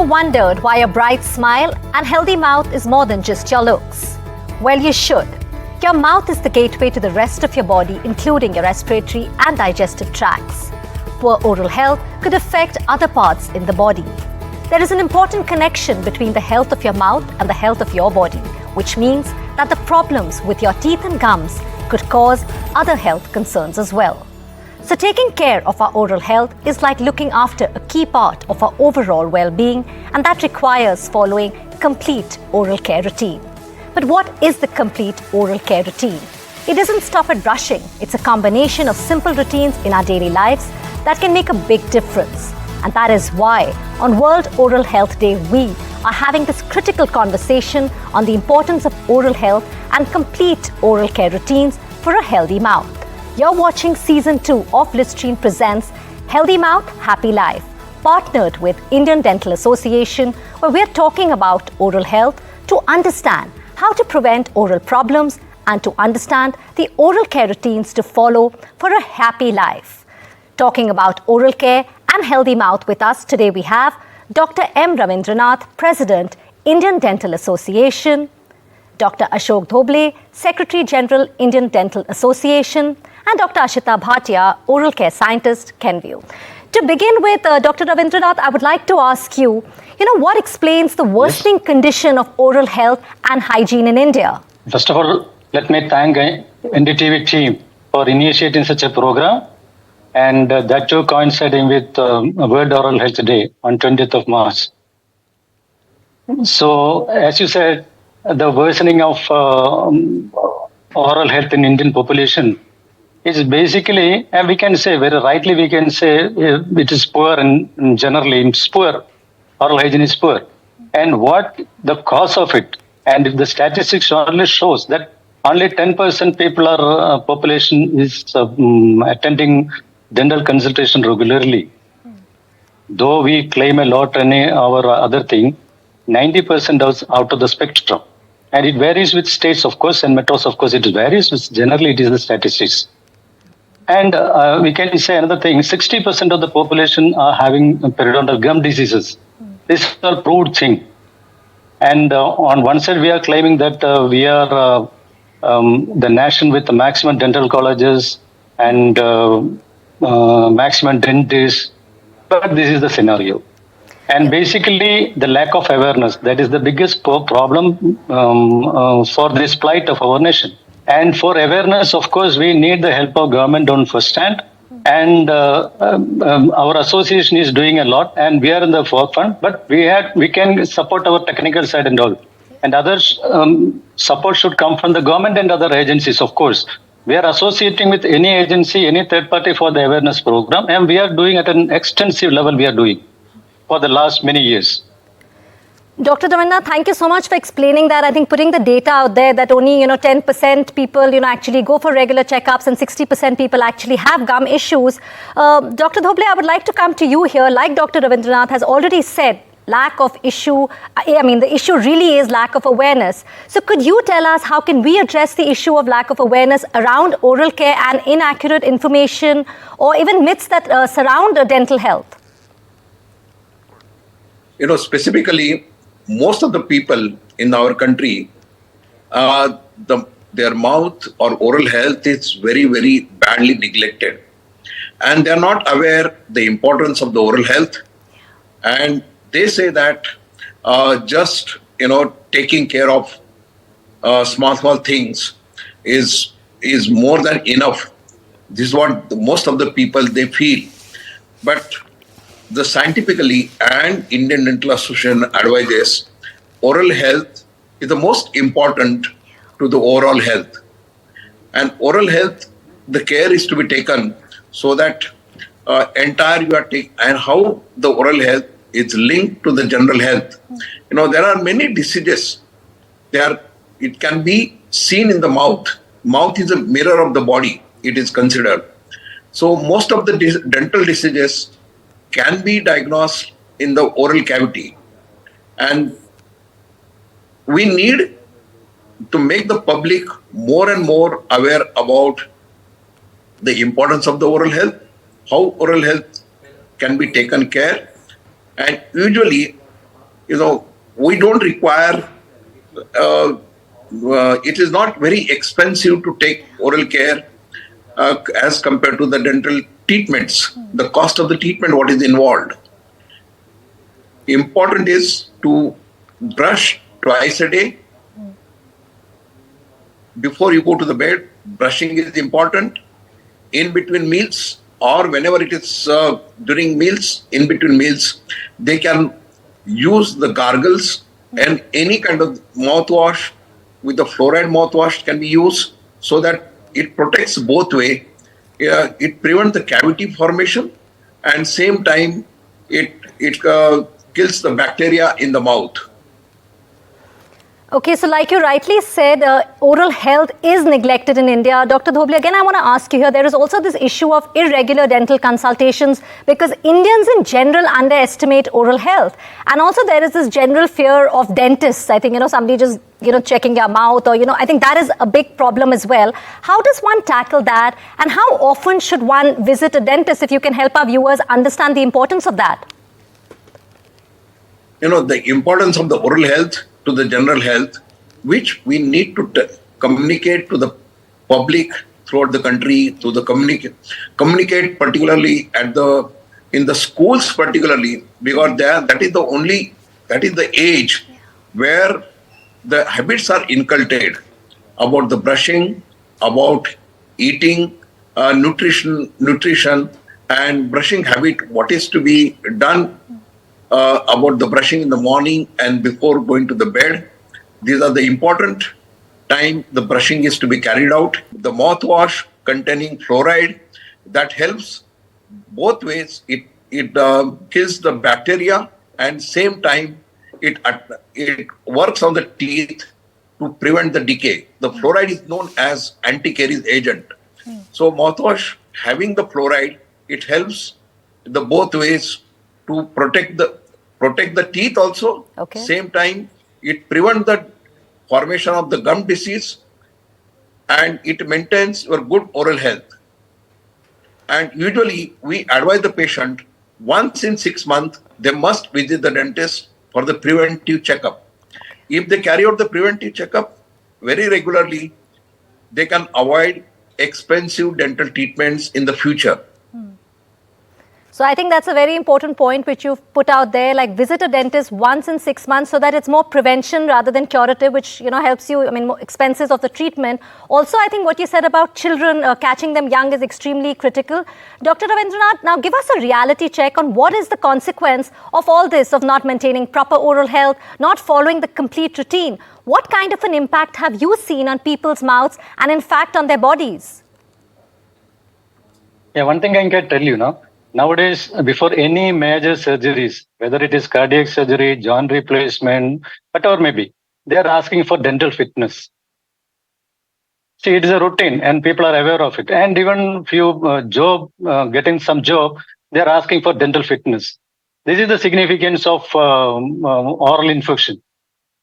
Ever wondered why a bright smile and healthy mouth is more than just your looks? Well, you should. Your mouth is the gateway to the rest of your body, including your respiratory and digestive tracts. Poor oral health could affect other parts in the body. There is an important connection between the health of your mouth and the health of your body, which means that the problems with your teeth and gums could cause other health concerns as well. So taking care of our oral health is like looking after a key part of our overall well-being, and that requires following complete oral care routine. But what is the complete oral care routine? It doesn't stop at brushing. It's a combination of simple routines in our daily lives that can make a big difference. And that is why on World Oral Health Day, we are having this critical conversation on the importance of oral health and complete oral care routines for a healthy mouth. You're watching Season 2 of Listerine presents Healthy Mouth, Happy Life, partnered with Indian Dental Association, where we're talking about oral health to understand how to prevent oral problems and to understand the oral care routines to follow for a happy life. Talking about oral care and healthy mouth with us today, we have Dr. M. Ravindranath, President, Indian Dental Association, Dr. Ashok Dhoble, Secretary General, Indian Dental Association, and Dr. Ashita Bhatia, Oral Care Scientist, Kenview. To begin with, Dr. Ravindranath, I would like to ask you, what explains the worsening condition of oral health and hygiene in India? First of all, let me thank NDTV team for initiating such a program, and that too coinciding with World Oral Health Day on 20th of March. So, as you said, the worsening of oral health in Indian population is basically, and we can say very rightly, we can say it is poor, and generally it's poor. Oral hygiene is poor. And what the cause of it? And if the statistics only shows that only 10% people are population is attending dental consultation regularly. Though we claim a lot in our other thing, 90% is out of the spectrum. And it varies with states, of course, and metros, of course, it varies, but generally it is the statistics. And we can say another thing, 60% of the population are having periodontal gum diseases. This is a proved thing. And on one side, we are claiming that we are the nation with the maximum dental colleges and maximum dentists, but this is the scenario. And basically, the lack of awareness, that is the biggest problem for this plight of our nation. And for awareness, of course, we need the help of government on first hand. And our association is doing a lot, and we are in the forefront. But we can support our technical side and all. And others support should come from the government and other agencies, of course. We are associating with any agency, any third party for the awareness program, and we are doing at an extensive level. We are doing for the last many years. Dr. Ravindranath, thank you so much for explaining that. I think putting the data out there that only 10% people actually go for regular checkups and 60% people actually have gum issues. Dr. Dhoble, I would like to come to you here. Like Dr. Ravindranath has already said, lack of issue, the issue really is lack of awareness. So could you tell us how can we address the issue of lack of awareness around oral care and inaccurate information or even myths that surround dental health? Specifically, most of the people in our country, their mouth or oral health is very, very badly neglected. And they're not aware the importance of the oral health. And they say that just, taking care of small things is more than enough. This is what most of the people, they feel. But the scientifically and Indian Dental Association advises oral health is the most important to the overall health. And oral health, the care is to be taken so that and how the oral health is linked to the general health. There are many diseases. It can be seen in the mouth. Mouth is a mirror of the body, it is considered. So most of the dental diseases can be diagnosed in the oral cavity. And we need to make the public more and more aware about the importance of the oral health, how oral health can be taken care. And usually we don't require, it is not very expensive to take oral care as compared to the dental treatments. The cost of the treatment, what is involved. Important is to brush twice a day. Before you go to the bed, brushing is important. In between meals, or whenever it is during meals, in between meals, they can use the gargles, and any kind of mouthwash with the fluoride mouthwash can be used, so that it protects both way. It prevents the cavity formation, and same time it kills the bacteria in the mouth. Okay, so like you rightly said, oral health is neglected in India. Dr. Dhobli, again, I want to ask you here, there is also this issue of irregular dental consultations because Indians in general underestimate oral health. And also there is this general fear of dentists. I think, somebody just, checking your mouth or, I think that is a big problem as well. How does one tackle that? And how often should one visit a dentist, if you can help our viewers understand the importance of that? The importance of the oral health to the general health, which we need to communicate to the public throughout the country, to the communicate particularly in the schools particularly, because that is the age where the habits are inculcated about the brushing, about eating, nutrition and brushing habit, what is to be done about the brushing in the morning and before going to the bed. These are the important time the brushing is to be carried out. The mouthwash containing fluoride, that helps both ways. It kills the bacteria, and same time it works on the teeth to prevent the decay. The fluoride is known as anti-caries agent. So mouthwash having the fluoride, it helps the both ways to protect the teeth also. Okay. Same time, it prevents the formation of the gum disease, and it maintains your good oral health. And usually, we advise the patient once in 6 months, they must visit the dentist for the preventive checkup. If they carry out the preventive checkup very regularly, they can avoid expensive dental treatments in the future. So I think that's a very important point which you've put out there, like visit a dentist once in 6 months so that it's more prevention rather than curative, which, helps you, more expenses of the treatment. Also, I think what you said about children, catching them young is extremely critical. Dr. Ravindranath, now give us a reality check on what is the consequence of all this, of not maintaining proper oral health, not following the complete routine. What kind of an impact have you seen on people's mouths and in fact on their bodies? Yeah, one thing I can tell you now. Nowadays, before any major surgeries, whether it is cardiac surgery, joint replacement, whatever may be, they are asking for dental fitness. See, it is a routine and people are aware of it. And even if you getting some job, they are asking for dental fitness. This is the significance of oral infection.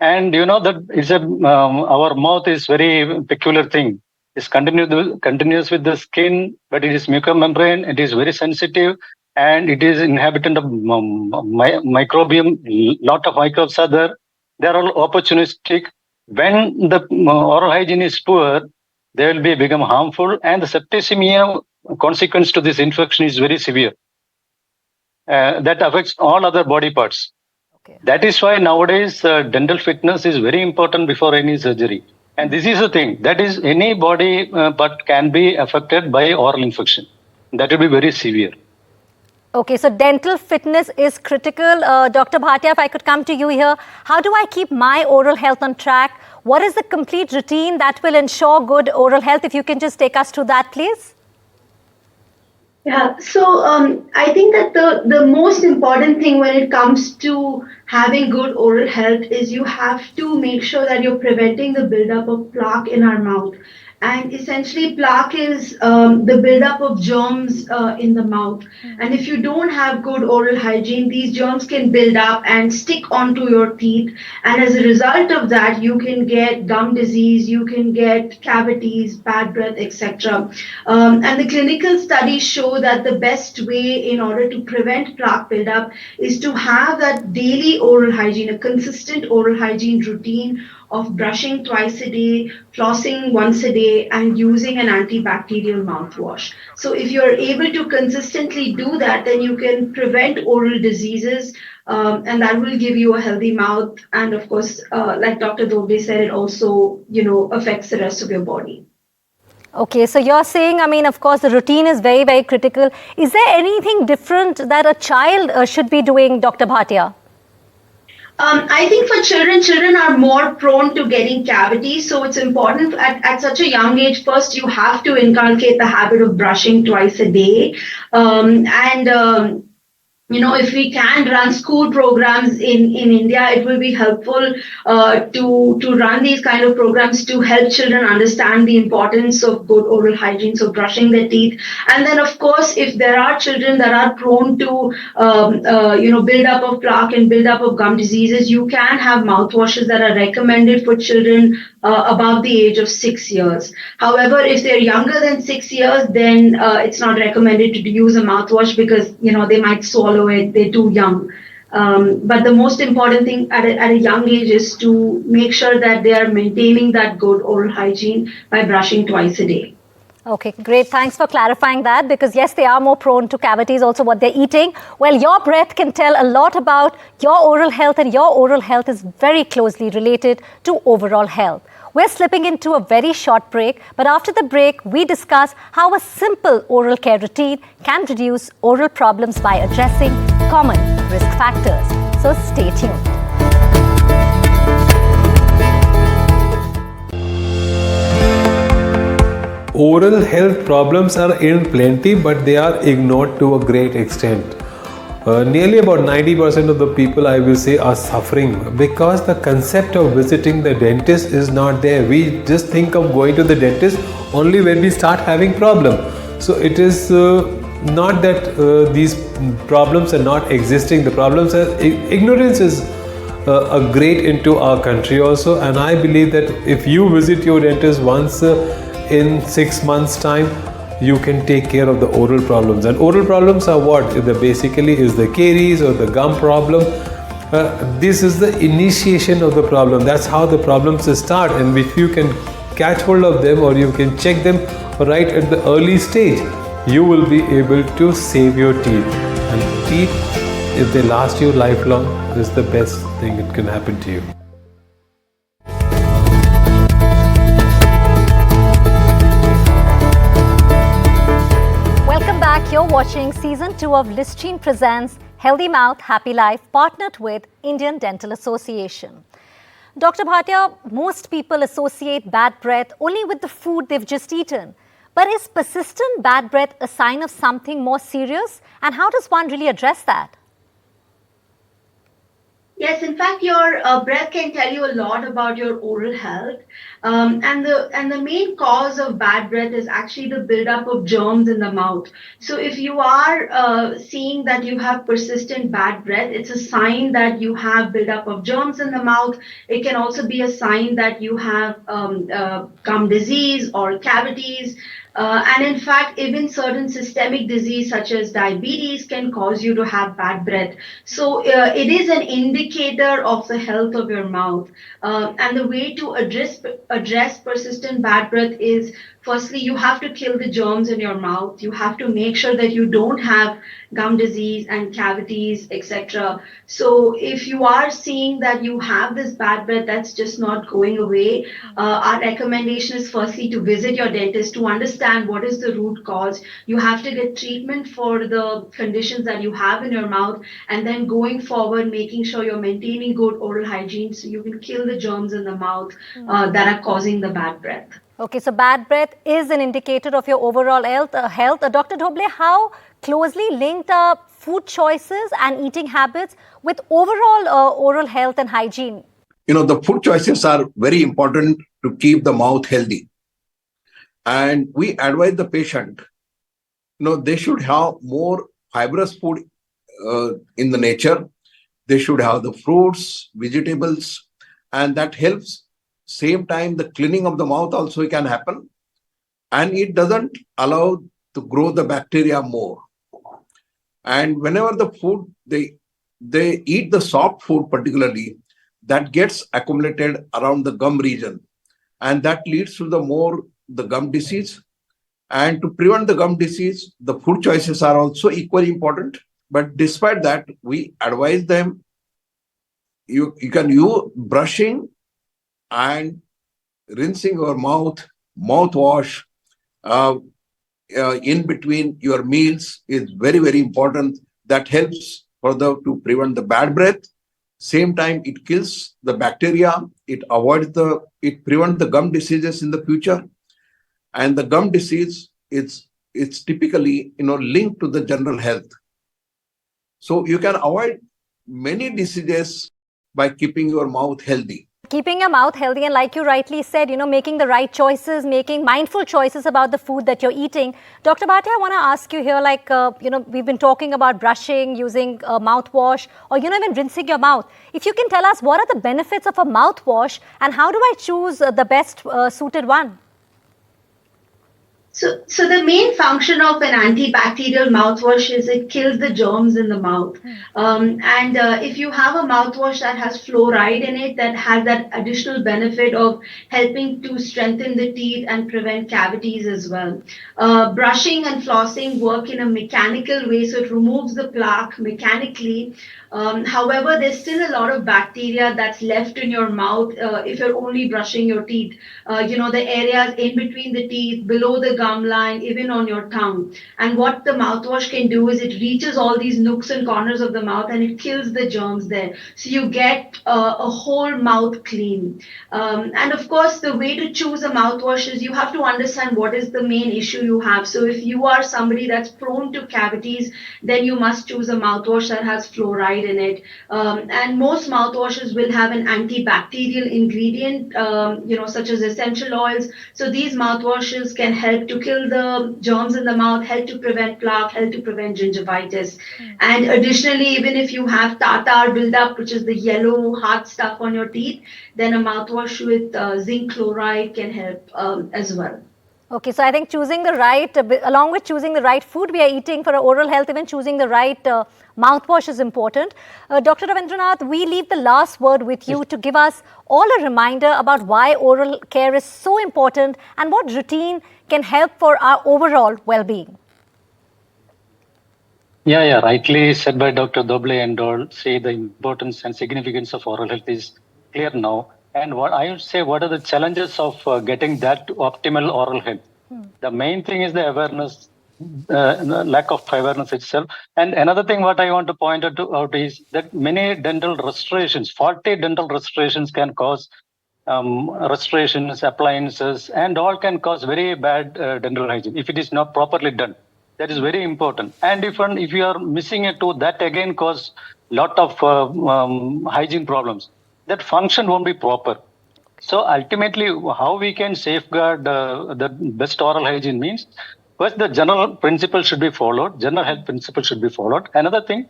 And that it's our mouth is very peculiar thing. It's continuous with the skin, but it is mucous membrane. It is very sensitive, and it is inhabitant of microbiome. Lot of microbes are there. They are all opportunistic. When the oral hygiene is poor, they will become harmful, and the septicemia consequence to this infection is very severe. That affects all other body parts. Okay. That is why nowadays dental fitness is very important before any surgery. And this is the thing, that is any body part can be affected by oral infection. That will be very severe. Okay, so dental fitness is critical. Dr. Bhatia, if I could come to you here, how do I keep my oral health on track? What is the complete routine that will ensure good oral health? If you can just take us through that, please. Yeah, so I think that the most important thing when it comes to having good oral health is you have to make sure that you're preventing the buildup of plaque in our mouth. And essentially, plaque is the buildup of germs in the mouth. And if you don't have good oral hygiene, these germs can build up and stick onto your teeth. And as a result of that, you can get gum disease, you can get cavities, bad breath, etc. And the clinical studies show that the best way in order to prevent plaque buildup is to have that daily oral hygiene, a consistent oral hygiene routine of brushing twice a day, flossing once a day, and using an antibacterial mouthwash. So, if you're able to consistently do that, then you can prevent oral diseases, and that will give you a healthy mouth. And of course, like Dr. Dobe said, it also, affects the rest of your body. Okay, so you're saying, I mean, of course, the routine is very, very critical. Is there anything different that a child should be doing, Dr. Bhatia? I think for children are more prone to getting cavities. So it's important at such a young age. First, you have to inculcate the habit of brushing twice a day. If we can run school programs in India, it will be helpful to run these kind of programs to help children understand the importance of good oral hygiene, so brushing their teeth. And then, of course, if there are children that are prone to, build up of plaque and build up of gum diseases, you can have mouthwashes that are recommended for children above the age of 6 years. However, if they're younger than 6 years, then it's not recommended to use a mouthwash because, they might swallow it, they're too young. But the most important thing at a young age is to make sure that they are maintaining that good oral hygiene by brushing twice a day. Okay, great. Thanks for clarifying that, because yes, they are more prone to cavities, also what they're eating. Well, your breath can tell a lot about your oral health, and your oral health is very closely related to overall health. We're slipping into a very short break, but after the break, we discuss how a simple oral care routine can reduce oral problems by addressing common risk factors. So stay tuned. Oral health problems are in plenty, but they are ignored to a great extent. Nearly about 90% of the people, I will say, are suffering because the concept of visiting the dentist is not there. We just think of going to the dentist only when we start having problem. So it is not that these problems are not existing. The problems are ignorance is a great into our country also, and I believe that if you visit your dentist once in 6 months time, you can take care of the oral problems. And oral problems are what? Basically is the caries or the gum problem. This is the initiation of the problem. That's how the problems start, and if you can catch hold of them or you can check them right at the early stage, you will be able to save your teeth. And teeth, if they last you lifelong, is the best thing that can happen to you. You're watching Season 2 of Listerine Presents Healthy Mouth, Happy Life, partnered with Indian Dental Association. Dr. Bhatia, most people associate bad breath only with the food they've just eaten. But is persistent bad breath a sign of something more serious? And how does one really address that? Yes, in fact, your breath can tell you a lot about your oral health. And the main cause of bad breath is actually the buildup of germs in the mouth. So if you are seeing that you have persistent bad breath, it's a sign that you have buildup of germs in the mouth. It can also be a sign that you have gum disease or cavities. And in fact, even certain systemic disease such as diabetes can cause you to have bad breath. So it is an indicator of the health of your mouth. And the way to address persistent bad breath is, firstly, you have to kill the germs in your mouth. You have to make sure that you don't have gum disease and cavities, etc. So if you are seeing that you have this bad breath that's just not going away, our recommendation is firstly to visit your dentist to understand what is the root cause. You have to get treatment for the conditions that you have in your mouth, and then going forward, making sure you're maintaining good oral hygiene so you can kill the germs in the mouth that are causing the bad breath. Okay, so bad breath is an indicator of your overall health. Dr. Doble, how closely linked are food choices and eating habits with overall oral health and hygiene? The food choices are very important to keep the mouth healthy. And we advise the patient, they should have more fibrous food in the nature. They should have the fruits, vegetables, and that helps. Same time, the cleaning of the mouth also can happen, and it doesn't allow to grow the bacteria more. And whenever the food they eat the soft food particularly, that gets accumulated around the gum region, and that leads to the gum disease. And to prevent the gum disease, the food choices are also equally important. But despite that, we advise them, you can use brushing and rinsing your mouthwash uh, in between your meals is very, very important. That helps further to prevent the bad breath. Same time, it kills the bacteria. It prevents the gum diseases in the future. And the gum disease, it's typically linked to the general health. So you can avoid many diseases by keeping your mouth healthy. Keeping your mouth healthy, and like you rightly said, making the right choices, making mindful choices about the food that you're eating. Dr. Bhatia, I want to ask you here, we've been talking about brushing, using mouthwash, or, even rinsing your mouth. If you can tell us, what are the benefits of a mouthwash, and how do I choose the best suited one? So the main function of an antibacterial mouthwash is it kills the germs in the mouth. And if you have a mouthwash that has fluoride in it, that has that additional benefit of helping to strengthen the teeth and prevent cavities as well. Brushing and flossing work in a mechanical way, so it removes the plaque mechanically. However, there's still a lot of bacteria that's left in your mouth if you're only brushing your teeth. The areas in between the teeth, below the gum line, even on your tongue. And what the mouthwash can do is it reaches all these nooks and corners of the mouth and it kills the germs there. So you get a whole mouth clean. And of course, the way to choose a mouthwash is you have to understand what is the main issue you have. So if you are somebody that's prone to cavities, then you must choose a mouthwash that has fluoride in it. And most mouthwashes will have an antibacterial ingredient, such as essential oils. So these mouthwashes can help to kill the germs in the mouth, help to prevent plaque, help to prevent gingivitis. And additionally, even if you have tartar buildup, which is the yellow hard stuff on your teeth, then a mouthwash with zinc chloride can help as well. Okay, so I think choosing the right, along with choosing the right food we are eating for our oral health, even choosing the right mouthwash is important. Dr. Ravindranath, we leave the last word with you to give us all a reminder about why oral care is so important and what routine can help for our overall well-being. Yeah, rightly said by Dr. Doble and all. Say the importance and significance of oral health is clear now. And what I would say, what are the challenges of getting that optimal oral health? The main thing is the awareness, lack of awareness itself. And another thing what I want to point out is that many dental restorations, faulty dental restorations can cause restorations, appliances, and all can cause very bad dental hygiene if it is not properly done. That is very important. And if you are missing a tooth, that again cause lot of hygiene problems. That function won't be proper. So ultimately, how we can safeguard the best oral hygiene means, first the general principle should be followed. General health principle should be followed. Another thing,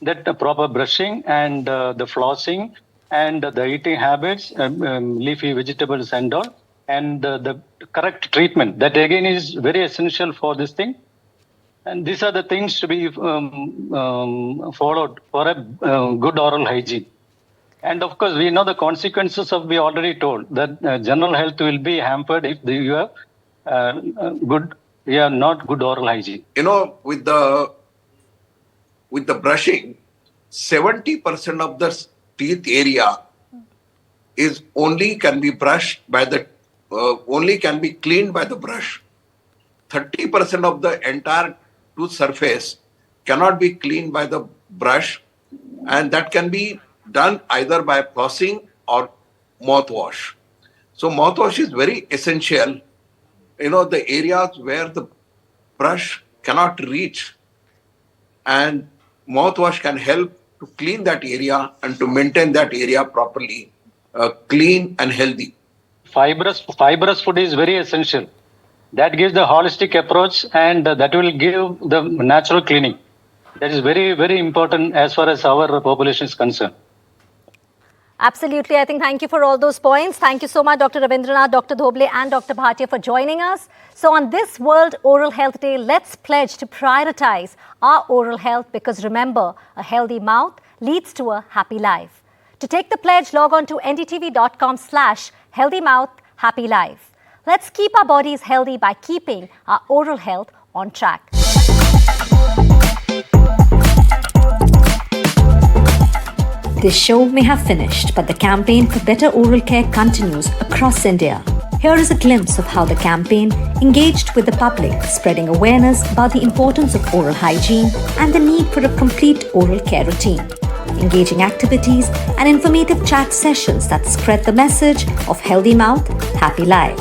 that the proper brushing and the flossing and the eating habits, leafy vegetables and all, and the correct treatment. That again is very essential for this thing. And these are the things to be followed for a good oral hygiene. And of course, we know the consequences of, we already told, that general health will be hampered if you have not good oral hygiene. With the brushing, 70% of the teeth area can be cleaned by the brush. 30% of the entire tooth surface cannot be cleaned by the brush, and that can be done either by flossing or mouthwash. So mouthwash is very essential. The areas where the brush cannot reach, and mouthwash can help to clean that area and to maintain that area properly, clean and healthy. Fibrous food is very essential. That gives the holistic approach, and that will give the natural cleaning. That is very, very important as far as our population is concerned. Absolutely. I think thank you for all those points. Thank you so much, Dr. Ravindranath, Dr. Dhoble and Dr. Bhatia for joining us. So on this World Oral Health Day, let's pledge to prioritize our oral health, because remember, a healthy mouth leads to a happy life. To take the pledge, log on to ndtv.com/healthymouthhappylife. Let's keep our bodies healthy by keeping our oral health on track. This show may have finished, but the campaign for better oral care continues across India. Here is a glimpse of how the campaign engaged with the public, spreading awareness about the importance of oral hygiene and the need for a complete oral care routine. Engaging activities and informative chat sessions that spread the message of healthy mouth, happy life.